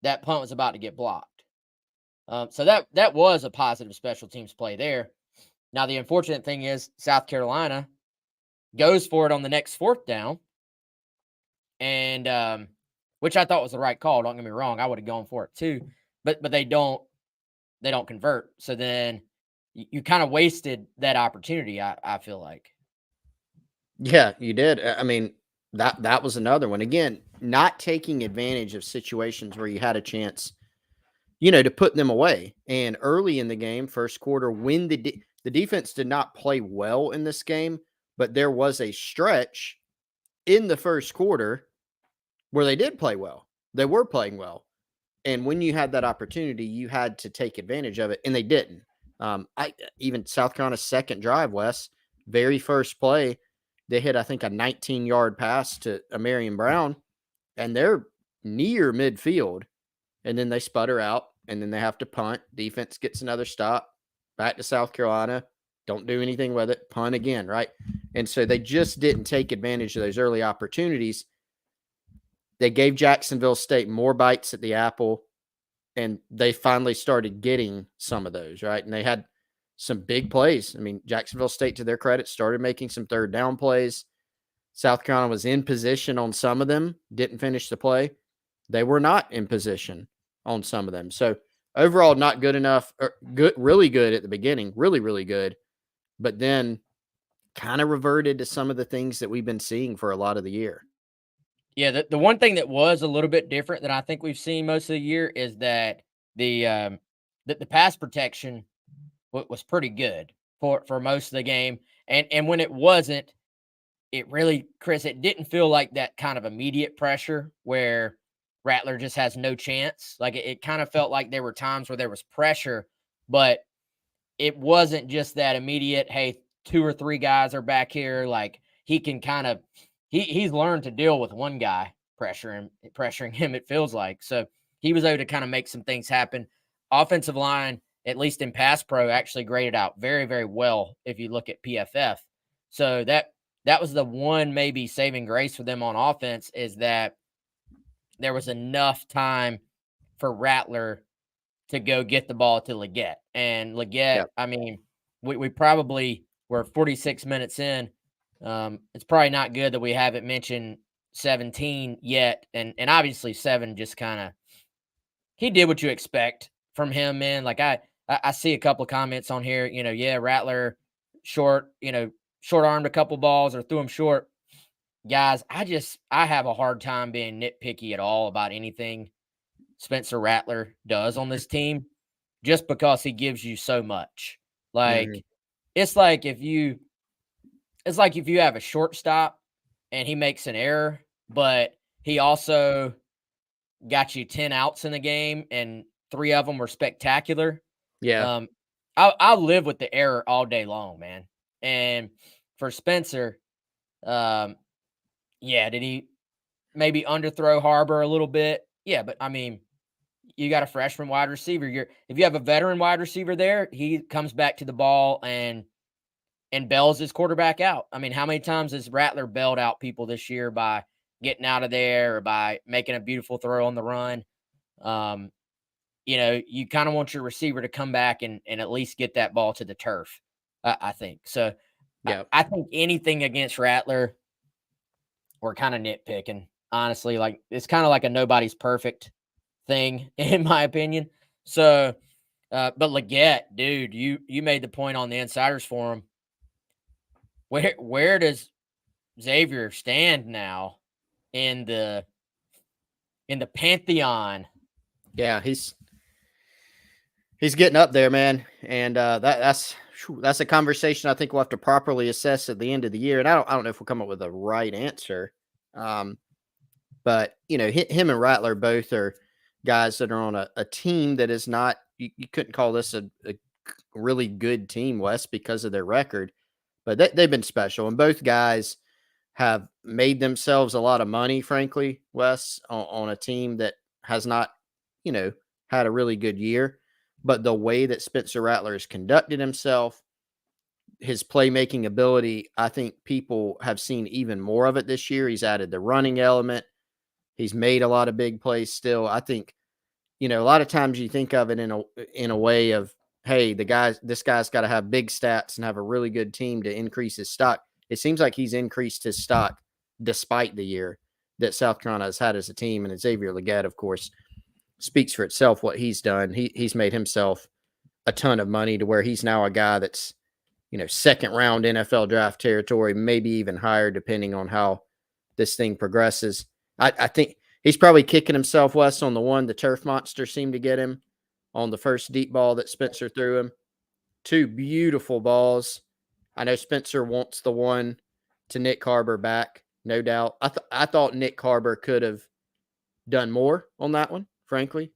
that punt was about to get blocked. So that was a positive special teams play there. Now, the unfortunate thing is South Carolina goes for it on the next 4th down, and which I thought was the right call. Don't get me wrong; I would have gone for it too, but they don't convert. So then you kind of wasted that opportunity. I feel like. Yeah, you did. I mean, that was another one. Again, not taking advantage of situations where you had a chance, to put them away. And early in the game, first quarter, when the defense did not play well in this game, but there was a stretch in the first quarter where they did play well. They were playing well. And when you had that opportunity, you had to take advantage of it, and they didn't. Even South Carolina's second drive, Wes, very first play, they hit, I think, a 19-yard pass to Marion Brown, and they're near midfield, and then they sputter out, and then they have to punt. Defense gets another stop, back to South Carolina, don't do anything with it, punt again, right? And so they just didn't take advantage of those early opportunities. They gave Jacksonville State more bites at the apple, and they finally started getting some of those, right? And they had some big plays. I mean, Jacksonville State, to their credit, started making some 3rd down plays. South Carolina was in position on some of them, didn't finish the play. They were not in position on some of them. So overall, not good enough, or good, really good at the beginning, really, really good. But then kind of reverted to some of the things that we've been seeing for a lot of the year. Yeah, the one thing that was a little bit different than I think we've seen most of the year is that the pass protection was pretty good for most of the game. And when it wasn't, it really, Chris, it didn't feel like that kind of immediate pressure where Rattler just has no chance. Like it kind of felt like there were times where there was pressure, but it wasn't just that immediate, hey, 2 or 3 guys are back here. Like he can kind of he's learned to deal with one guy pressuring him, it feels like. So he was able to kind of make some things happen. Offensive line, at least in pass pro, actually graded out very, very well if you look at PFF. So that was the one maybe saving grace for them on offense, is that there was enough time for Rattler to go get the ball to Luedecke. And Luedecke, Yep. I mean, we probably were 46 minutes in. It's probably not good that we haven't mentioned 17 yet. And obviously 7 just kind of, he did what you expect from him, man. Like I see a couple of comments on here, yeah, Rattler short, short armed a couple balls or threw him short. Guys, I have a hard time being nitpicky at all about anything Spencer Rattler does on this team, just because he gives you so much. Mhm. Like it's like if you have a shortstop and he makes an error, but he also got you 10 outs in the game and 3 of them were spectacular. Yeah. Um, I'll live with the error all day long, man. And for Spencer, um, yeah, did he maybe underthrow Harbor a little bit? Yeah, but I mean, you got a freshman wide receiver. If you have a veteran wide receiver there, he comes back to the ball and bails his quarterback out. I mean, how many times has Rattler bailed out people this year by getting out of there or by making a beautiful throw on the run? Um, you kind of want your receiver to come back and at least get that ball to the turf. I think so. Yeah. I think anything against Rattler, we're kind of nitpicking. Honestly, like it's kind of like a nobody's perfect thing, in my opinion. So, but Luedecke, dude, you made the point on the Insiders Forum. Where does Xavier stand now in the pantheon? Yeah. He's getting up there, man. And that's a conversation I think we'll have to properly assess at the end of the year. And I don't know if we'll come up with a right answer. Um, but him and Rattler both are guys that are on a team that is not. You couldn't call this a really good team, Wes, because of their record, but they've been special. And both guys have made themselves a lot of money, frankly, Wes, on a team that has not, had a really good year. But the way that Spencer Rattler has conducted himself, his playmaking ability, I think people have seen even more of it this year. He's added the running element. He's made a lot of big plays still. I think, a lot of times you think of it in a way of, hey, this guy's got to have big stats and have a really good team to increase his stock. It seems like he's increased his stock despite the year that South Carolina has had as a team. And Xavier Luedecke, of course, speaks for itself what he's done. He's made himself a ton of money to where he's now a guy that's, second round NFL draft territory, maybe even higher, depending on how this thing progresses. I think he's probably kicking himself, Wes, on the turf monster seemed to get him on the first deep ball that Spencer threw him. 2 beautiful balls. I know Spencer wants the one to Nick Harbor back, no doubt. I thought Nick Harbor could have done more on that one, frankly,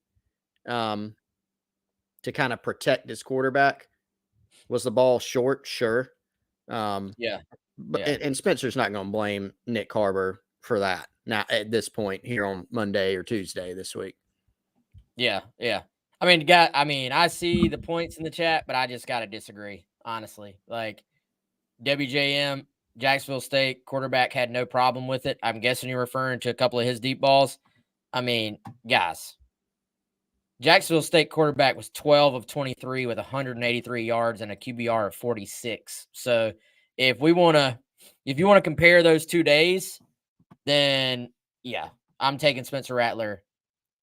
to kind of protect his quarterback. Was the ball short? Sure. Yeah, But yeah, and Spencer's not going to blame Nick Harbor for that now at this point here on Monday or Tuesday this week. yeah, yeah. I mean, I see the points in the chat, but I just gotta disagree, honestly. Like WJM, Jacksonville State quarterback had no problem with it. I'm guessing you're referring to a couple of his deep balls. I mean, guys, Jacksonville State quarterback was 12 of 23 with 183 yards and a QBR of 46. So if you want to compare those 2 days, then yeah, I'm taking Spencer Rattler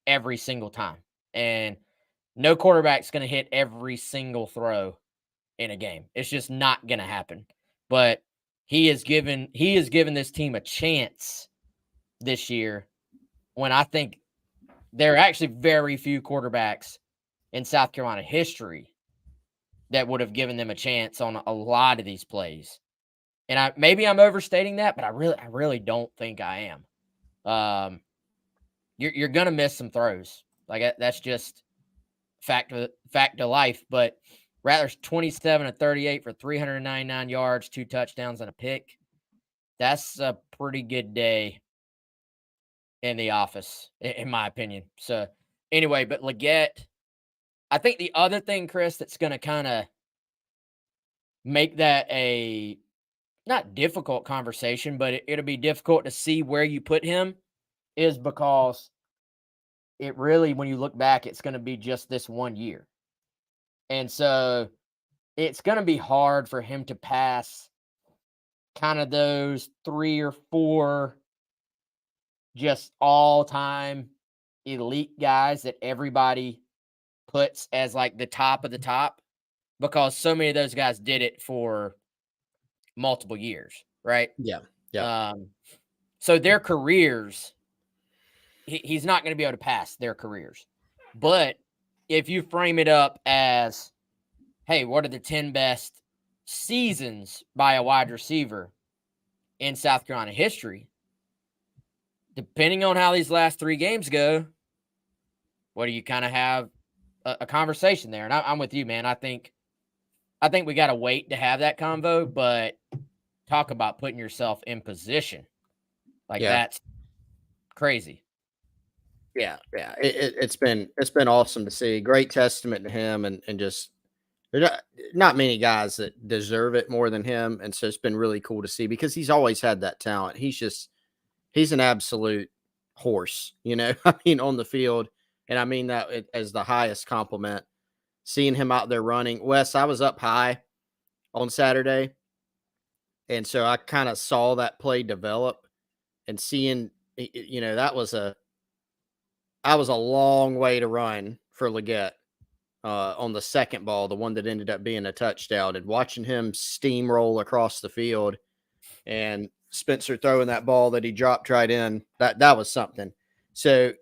every single time. And no quarterback's going to hit every single throw in a game. It's just not going to happen. But he has given this team a chance this year when I think there are actually very few quarterbacks in South Carolina history that would have given them a chance on a lot of these plays. And maybe I'm overstating that, but I really don't think I am. You're gonna miss some throws. Like that's just fact of life. But Rattler's 27 of 38 for 399 yards, 2 touchdowns, and a pick. That's a pretty good day in the office, in my opinion. So anyway, but Luedecke, I think the other thing, Chris, that's going to kind of make that a not difficult conversation, but it'll be difficult to see where you put him is because it really, when you look back, it's going to be just this 1 year. And so it's going to be hard for him to pass kind of those 3 or 4 just all-time elite guys that everybody puts as like the top of the top, because so many of those guys did it for multiple years, right? Yeah. Yeah. So their careers, he's not going to be able to pass their careers. But if you frame it up as, hey, what are the 10 best seasons by a wide receiver in South Carolina history? Depending on how these last 3 games go, what do you kind of have a conversation there? And I'm with you, man. I think we got to wait to have that convo, but talk about putting yourself in position. Like that's crazy. Yeah. It's been awesome to see. Great testament to him, and just there's not many guys that deserve it more than him, and so it's been really cool to see because he's always had that talent. He's an absolute horse, I mean, on the field, and I mean that as the highest compliment. Seeing him out there running, Wes, I was up high on Saturday, and so I kind of saw that play develop, and seeing, that was a long way to run for Luedecke on the second ball, the one that ended up being a touchdown, and watching him steamroll across the field and Spencer throwing that ball that he dropped right in, that was something. So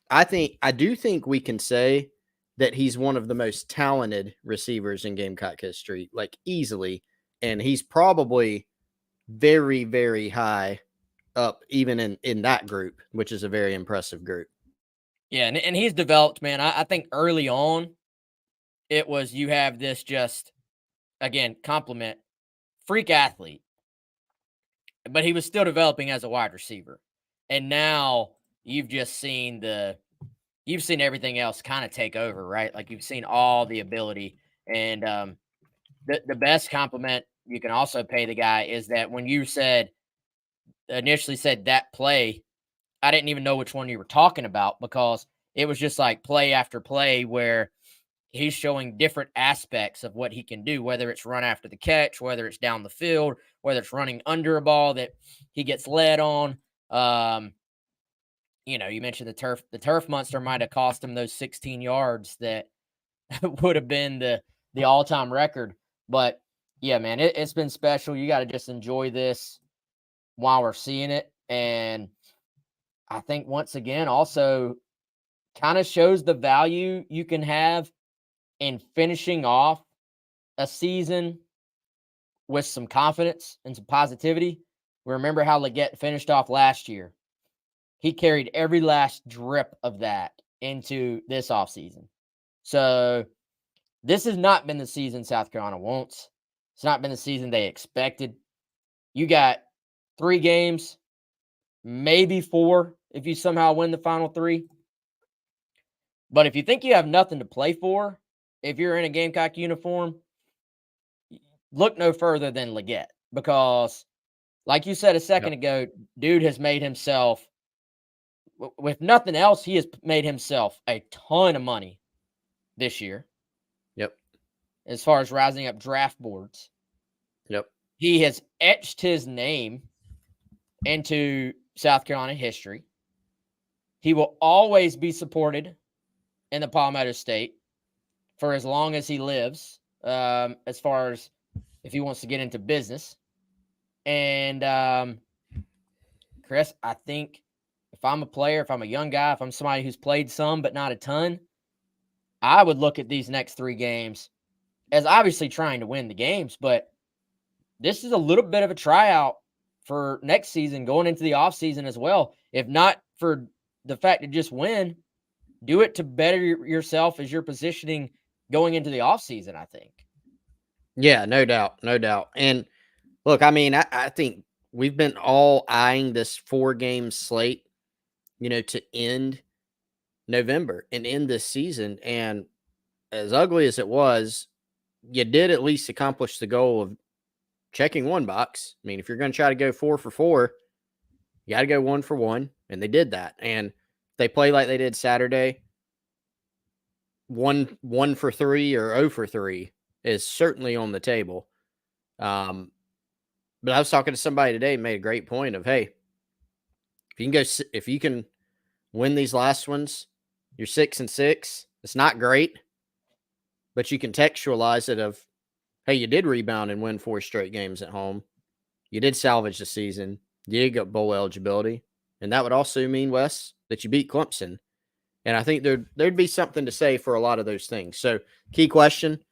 I do think we can say that he's one of the most talented receivers in Gamecock history, like easily. And he's probably very, very high up, even in that group, which is a very impressive group. Yeah, and he's developed, man. I think early on, it was you have this just, again, compliment, freak athlete, but he was still developing as a wide receiver. And now you've just seen everything else kind of take over, right? Like you've seen all the ability. And the best compliment you can also pay the guy is that when you initially said that play, I didn't even know which one you were talking about, because it was just like play after play where he's showing different aspects of what he can do, whether it's run after the catch, whether it's down the field, whether it's running under a ball that he gets led on. You mentioned the turf. The turf monster might have cost him those 16 yards that would have been the all-time record. But yeah, man, it's been special. You got to just enjoy this while we're seeing it. And I think once again, also kind of shows the value you can have in finishing off a season with some confidence and some positivity. We remember how Luedecke finished off last year. He carried every last drip of that into this offseason. So this has not been the season South Carolina wants. It's not been the season they expected. You got 3 games, maybe 4 if you somehow win the final 3. But if you think you have nothing to play for, if you're in a Gamecock uniform, look no further than Luedecke, because like you said a second ago, dude has made himself, with nothing else, he has made himself a ton of money this year. Yep. As far as rising up draft boards. Yep. He has etched his name into South Carolina history. He will always be supported in the Palmetto State for as long as he lives, as far as if he wants to get into business. And Chris, I think if I'm a player, if I'm a young guy, if I'm somebody who's played some but not a ton, I would look at these next 3 games as obviously trying to win the games, but this is a little bit of a tryout for next season going into the offseason as well. If not for the fact to just win, do it to better yourself as you're positioning going into the offseason, I think. Yeah, no doubt. No doubt. And look, I mean, I think we've been all eyeing this 4-game slate, to end November and end this season. And as ugly as it was, you did at least accomplish the goal of checking one box. I mean, if you're going to try to go 4 for 4, you got to go 1 for 1. And they did that. And they play like they did Saturday, 1 for 3 or 0 for 3 is certainly on the table. But I was talking to somebody today and made a great point of, hey, if you can win these last ones, you're 6-6. It's not great, but you can textualize it of, hey, you did rebound and win 4 straight games at home. You did salvage the season. You did get bowl eligibility. And that would also mean, Wes, that you beat Clemson. And I think there'd be something to say for a lot of those things. So, key question,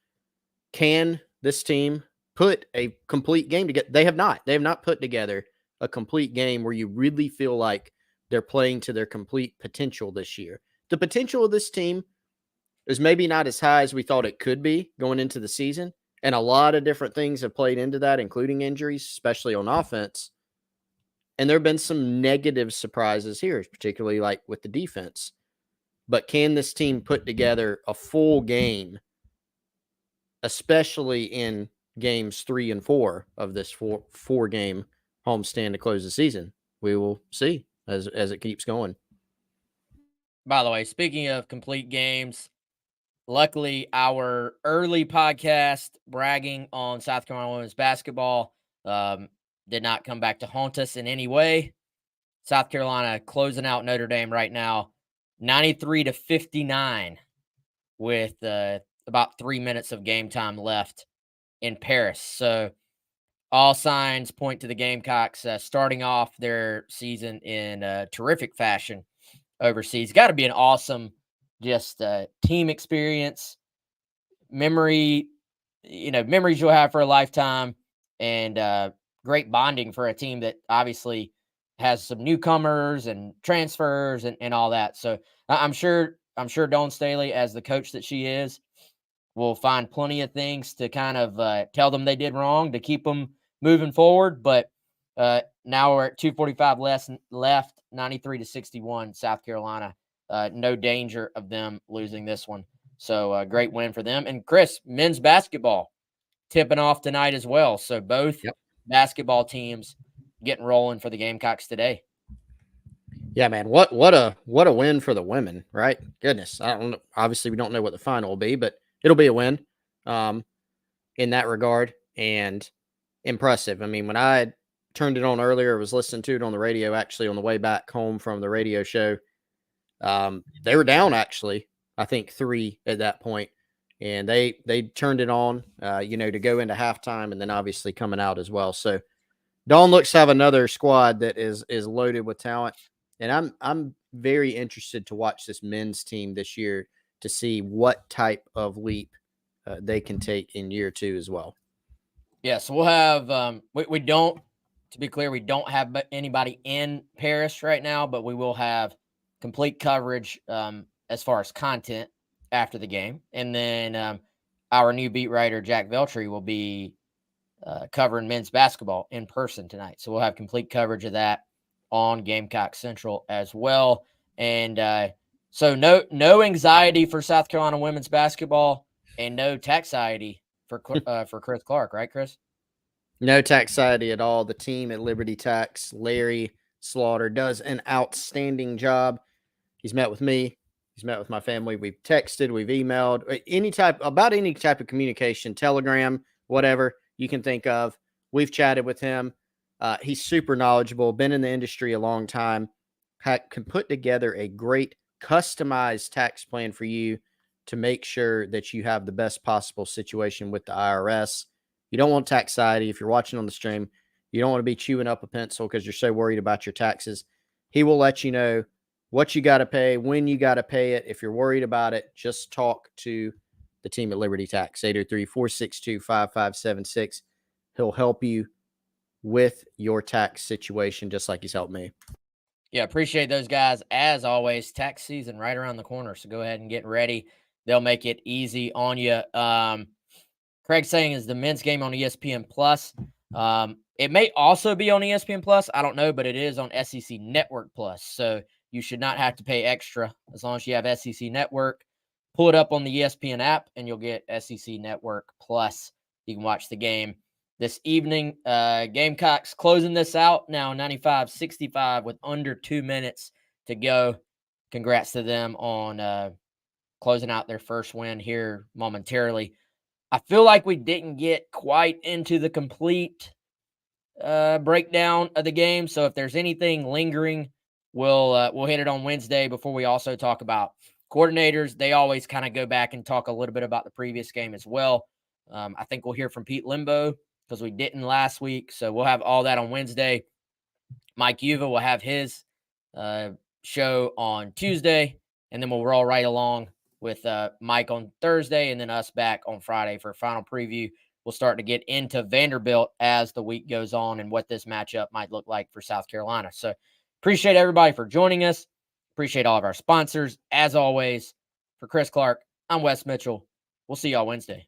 can this team put a complete game together? They have not. They have not put together a complete game where you really feel like they're playing to their complete potential this year. The potential of this team is maybe not as high as we thought it could be going into the season. And a lot of different things have played into that, including injuries, especially on offense. And there have been some negative surprises here, particularly like with the defense. But can this team put together a full game, especially in games 3 and 4 of this four-game homestand to close the season? We will see as it keeps going. By the way, speaking of complete games, luckily our early podcast bragging on South Carolina women's basketball did not come back to haunt us in any way. South Carolina closing out Notre Dame right now, 93-59 with about 3 minutes of game time left in Paris. So all signs point to the Gamecocks starting off their season in terrific fashion overseas. Got to be an awesome just team experience, memories you'll have for a lifetime, and great bonding for a team that obviously has some newcomers and transfers and all that. So I'm sure Dawn Staley, as the coach that she is, will find plenty of things to kind of tell them they did wrong to keep them moving forward. But now we're at 2:45 left, 93-61, South Carolina. No danger of them losing this one. So great win for them. And Chris, men's basketball tipping off tonight as well. So both basketball teams getting rolling for the Gamecocks today. Yeah, man. What a win for the women, right? Goodness. I don't know. Obviously, we don't know what the final will be, but it'll be a win in that regard, and impressive. I mean, when I turned it on earlier, I was listening to it on the radio, actually on the way back home from the radio show. They were down, actually, I think 3 at that point, and they turned it on, to go into halftime, and then obviously coming out as well. So Dawn looks to have another squad that is loaded with talent, and I'm very interested to watch this men's team this year to see what type of leap they can take in year 2 as well. Yeah, so we'll have we don't, to be clear, we don't have anybody in Paris right now, but we will have complete coverage as far as content after the game. And then our new beat writer, Jack Veltri, will be covering men's basketball in person tonight. So we'll have complete coverage of that on Gamecock Central as well. And so no anxiety for South Carolina women's basketball, and no taxiety for Chris Clark, right, Chris? No taxiety at all. The team at Liberty Tax, Larry Slaughter, does an outstanding job. He's met with me. He's met with my family. We've texted, we've emailed, any type of communication, Telegram, whatever you can think of. We've chatted with him. He's super knowledgeable, been in the industry a long time, can put together a great customized tax plan for you to make sure that you have the best possible situation with the IRS. You don't want taxiety. If you're watching on the stream, you don't want to be chewing up a pencil because you're so worried about your taxes. He will let you know what you got to pay, when you got to pay it. If you're worried about it, just talk to the team at Liberty Tax, 803-462-5576. He'll help you with your tax situation, just like he's helped me. Yeah, appreciate those guys. As always, tax season right around the corner, so go ahead and get ready. They'll make it easy on you. Craig's saying is the men's game on ESPN Plus. It may also be on ESPN Plus. I don't know, but it is on SEC Network Plus. So you should not have to pay extra as long as you have SEC Network. Pull it up on the ESPN app, and you'll get SEC Network Plus. You can watch the game this evening. Gamecocks closing this out now 95-65 with under 2 minutes to go. Congrats to them on closing out their first win here momentarily. I feel like we didn't get quite into the complete breakdown of the game. So if there's anything lingering, we'll hit it on Wednesday before we also talk about coordinators. They always kind of go back and talk a little bit about the previous game as well. I think we'll hear from Pete Limbo because we didn't last week. So we'll have all that on Wednesday. Mike Yuva will have his show on Tuesday, and then we'll roll right along with Mike on Thursday, and then us back on Friday for a final preview. We'll start to get into Vanderbilt as the week goes on and what this matchup might look like for South Carolina. So appreciate everybody for joining us. Appreciate all of our sponsors. As always, for Chris Clark, I'm Wes Mitchell. We'll see y'all Wednesday.